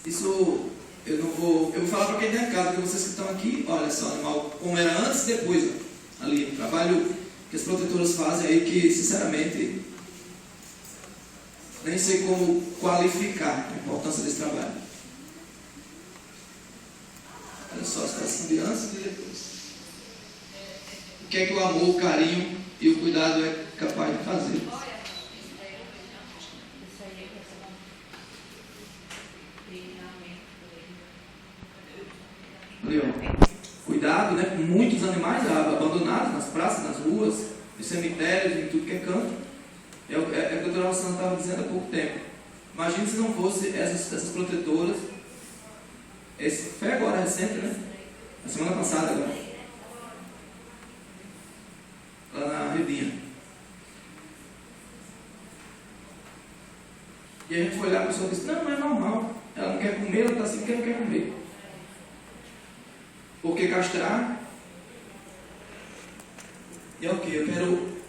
Isso eu não vou. Eu vou falar para quem está em casa, porque vocês que estão aqui, olha só, animal, como era antes e depois, ó, ali, o trabalho que as protetoras fazem aí, que sinceramente nem sei como qualificar a importância desse trabalho. Olha só a situação de antes e de depois. O que é que o amor, o carinho e o cuidado é capaz de fazer? Ali, ó. Cuidado, né, com muitos animais abandonados nas praças, nas ruas, nos cemitérios, em tudo que é canto. É o que a doutora Alessandra estava dizendo há pouco tempo. Imagine se não fosse essas protetoras. Foi agora, recente, né? Na semana passada agora. Lá na Redinha. E a gente foi lá, a pessoa disse, não é normal. Ela não quer comer, ela está assim porque não quer comer. Por que castrar? E é o que? Eu quero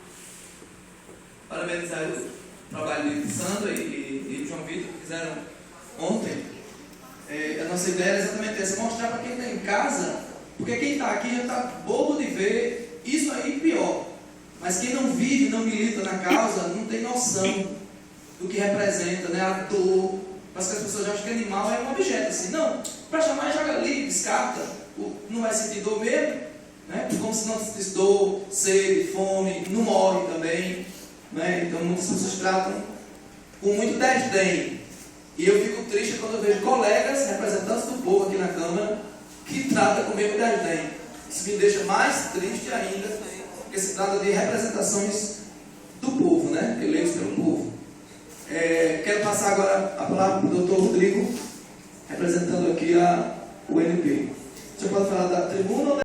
parabenizar o trabalho de Sandra e João Vitor, que fizeram ontem. A nossa ideia é exatamente essa, mostrar para quem está em casa, porque quem está aqui já está bobo de ver isso aí pior. Mas quem não vive, não milita na causa, não tem noção do que representa, né? A dor. Parece que as pessoas acham que animal é um objeto assim. Não, para chamar, joga ali, descarta. Não vai sentir dor mesmo, né? Como se não sentisse dor, sede, fome, não morre também, né? Então muitas pessoas tratam com muito desdém. E eu fico triste quando eu vejo colegas, representantes do povo aqui na Câmara, que tratam com o mesmo desdém. Isso me deixa mais triste ainda, porque se trata de representações do povo, né? Eleitos pelo povo. Quero passar agora a palavra para o Dr. Rodrigo, representando aqui o UNP. Você pode falar da tribuna ou